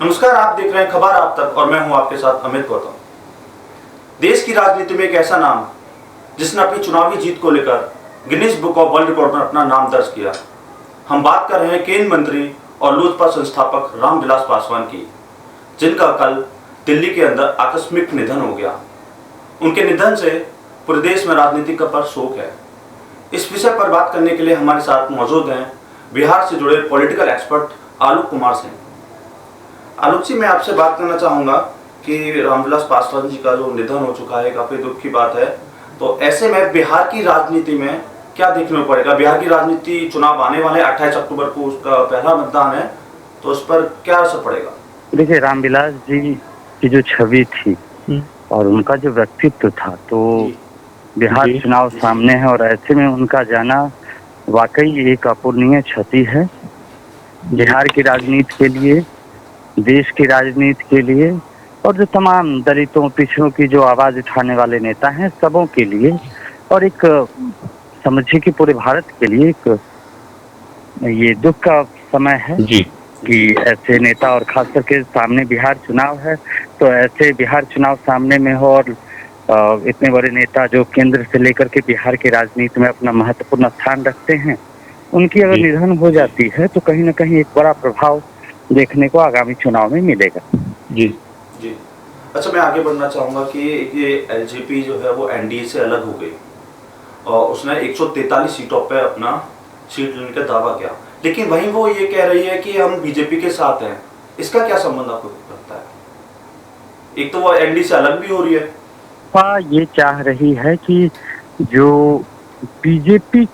नमस्कार, आप देख रहे हैं खबर आप तक और मैं हूं आपके साथ अमित गौतम। देश की राजनीति में एक ऐसा नाम जिसने अपनी चुनावी जीत को लेकर Guinness book of world record में अपना नाम दर्ज किया। हम बात कर रहे हैं केंद्रीय मंत्री और लोजपा संस्थापक रामविलास पासवान की, जिनका कल दिल्ली के अंदर आकस्मिक निधन हो गया। उनके निधन से पूरे देश में राजनीति का पर शोक है। इस विषय पर बात करने के लिए हमारे साथ मौजूद हैं बिहार से जुड़े पॉलिटिकल एक्सपर्ट आलोक कुमार सिंह। आलोक जी, मैं आपसे बात करना चाहूँगा कि रामविलास पासवान जी का जो निधन हो चुका है, काफ़ी दुख की बात है। तो ऐसे में बिहार की राजनीति में क्या देखने को पड़ेगा? बिहार की राजनीति, चुनाव आने वाले 28 अक्टूबर को उसका पहला मतदान है, तो उस पर क्या असर पड़ेगा? देखिए, रामविलास जी की जो छवि थी और उनका जो व्यक्तित्व था, तो बिहार चुनाव सामने है और ऐसे में उनका जाना वाकई एक अपूरणीय क्षति है बिहार की राजनीति के लिए, देश की राजनीति के लिए और जो तमाम दलितों पिछड़ों की जो आवाज उठाने वाले नेता हैं सबों के लिए, और एक समझिए कि पूरे भारत के लिए एक ये दुख का समय है कि ऐसे नेता, और खास करके सामने बिहार चुनाव है, तो ऐसे बिहार चुनाव सामने में हो और इतने बड़े नेता जो केंद्र से लेकर के बिहार की राजनीति में अपना महत्वपूर्ण स्थान रखते हैं, उनकी अगर निधन हो जाती है तो कहीं ना कहीं एक बड़ा प्रभाव देखने को आगामी चुनाव में मिलेगा। जी। अच्छा, मैं आगे बढ़ना चाहूँगा कि ये एलजेपी जो है वो एनडीए से अलग हो गई और उसने 143 सीटों पे अपना सीट लेने का दावा किया, लेकिन वहीं वो ये कह रही है कि हम बीजेपी के साथ हैं। इसका क्या संबंध आपको लगता है? एक तो वो एनडीए से अलग भी हो रही है, ये चाह रही है कि जो बीजेपी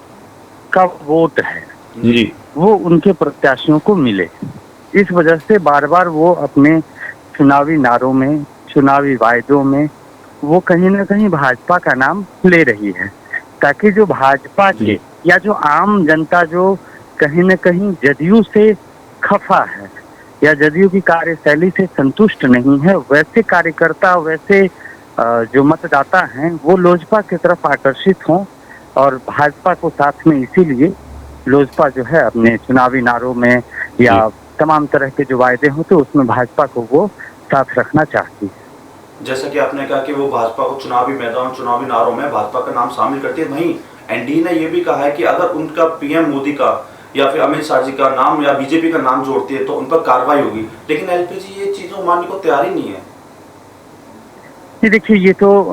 का वोट है वो उनके प्रत्याशियों को मिले। इस वजह से बार बार वो अपने चुनावी नारों में, चुनावी वायदों में वो कहीं ना कहीं भाजपा का नाम ले रही है, ताकि जो भाजपा के या जो आम जनता जो कहीं ना कहीं जदयू से खफा है या जदयू की कार्यशैली से संतुष्ट नहीं है, वैसे कार्यकर्ता, वैसे जो मतदाता हैं वो लोजपा की तरफ आकर्षित हों और भाजपा को साथ में, इसीलिए लोजपा जो है अपने चुनावी नारों में या तमाम तरह के जो वायदे होते हैं उसमें भाजपा को वो साथ रखना चाहती है। जैसा कि आपने कहा कि वो भाजपा को चुनावी मैदान, चुनावी नारों में भाजपा का नाम शामिल करती है। वहीं एनडीए ने ये भी कहा है कि अगर उनका पीएम मोदी का या फिर अमित शाह जी का नाम या बीजेपी का नाम जोड़ती है तो उन पर कार्रवाई होगी, लेकिन एलपीजी ये चीजों मानने को तैयार ही नहीं है। देखिए, ये तो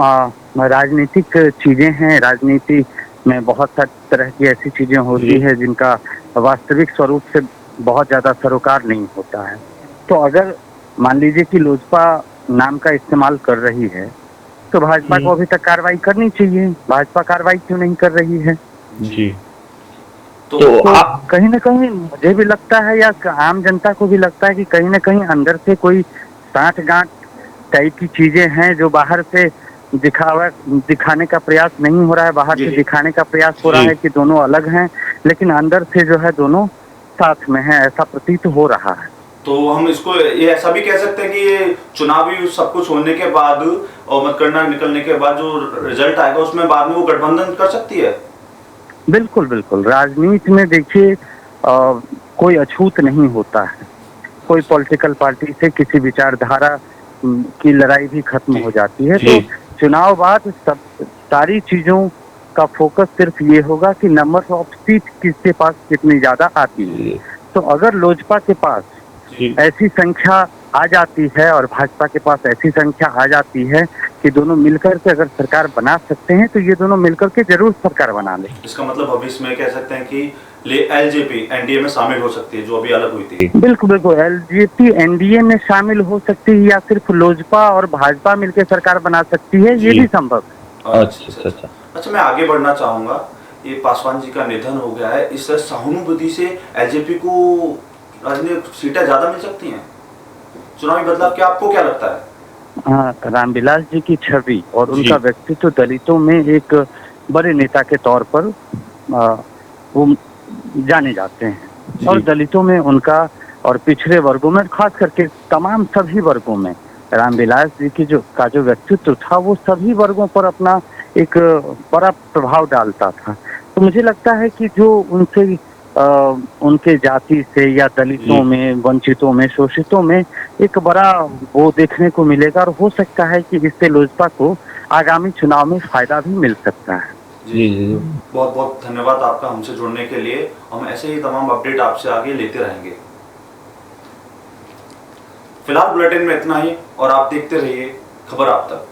राजनीतिक चीजें हैं। राजनीति में बहुत सारी तरह की ऐसी चीजें होती है जिनका वास्तविक स्वरूप से बहुत ज्यादा सरोकार नहीं होता है। तो अगर मान लीजिए कि लोजपा नाम का इस्तेमाल कर रही है तो भाजपा को अभी तक कार्रवाई करनी चाहिए। भाजपा कार्रवाई क्यों नहीं कर रही है? तो आप कहीं ना कहीं, मुझे भी लगता है या आम जनता को भी लगता है कि कहीं ना कहीं अंदर से कोई साठगांठ टाइप की चीजें हैं जो बाहर से दिखाने का प्रयास नहीं हो रहा है। बाहर से दिखाने का प्रयास हो रहा है कि दोनों अलग हैं, लेकिन अंदर से जो है दोनों साथ में हैं, ऐसा प्रतीत हो रहा है। तो हम इसको ये ऐसा भी कह सकते हैं कि ये चुनावी सब कुछ होने के बाद और मतगणना निकलने के बाद जो रिजल्ट आएगा उसमें बाद में वो गठबंधन कर सकती है। बिल्कुल बिल्कुल। राजनीति में देखिए कोई अछूत नहीं होता है। कोई पॉलिटिकल पार्टी से किसी विचारधारा की लड़ाई भी खत्म हो जाती है। तो चुनाव बाद सब सारी चीजों का फोकस सिर्फ ये होगा कि नंबर ऑफ सीट किसके पास कितनी ज्यादा आती है। तो अगर लोजपा के पास ऐसी संख्या आ जाती है और भाजपा के पास ऐसी संख्या आ जाती है कि दोनों मिलकर के अगर सरकार बना सकते हैं तो ये दोनों मिलकर के जरूर सरकार बना ले। इसका मतलब भविष्य में कह सकते हैं कि एलजेपी एनडीए में शामिल हो सकती है, जो अभी अलग हुई थी। बिल्कुल बिल्कुल, एलजेपी एनडीए में शामिल हो सकती है या सिर्फ लोजपा और भाजपा मिलकर सरकार बना सकती है, ये भी संभव है। अच्छा, मैं आगे बढ़ना चाहूंगा। ये पासवान जी का निधन हो गया है, इस सहानुभूति से एलजेपी को राजनीतिक सीटें ज्यादा मिल सकती हैं, चुनावी बदलाव क्या आपको क्या लगता है? रामविलास जी की छवि और उनका व्यक्तित्व दलितों में एक बड़े नेता के तौर पर वो जाने जाते हैं और दलितों में उनका और पिछड़े वर्गों में, खास करके तमाम सभी वर्गों में रामविलास जी की जो व्यक्तित्व था वो सभी वर्गों पर अपना एक बड़ा प्रभाव डालता था। तो मुझे लगता है कि जो उनसे उनके जाति से या दलितों में, वंचितों में, शोषितों में एक बड़ा वो देखने को मिलेगा और हो सकता है कि इससे लोजपा को आगामी चुनाव में फायदा भी मिल सकता है। जी जी, बहुत बहुत धन्यवाद आपका हमसे जुड़ने के लिए। हम ऐसे ही तमाम अपडेट आपसे आगे लेते रहेंगे। फिलहाल बुलेटिन में इतना ही और आप देखते रहिए खबर आप तक।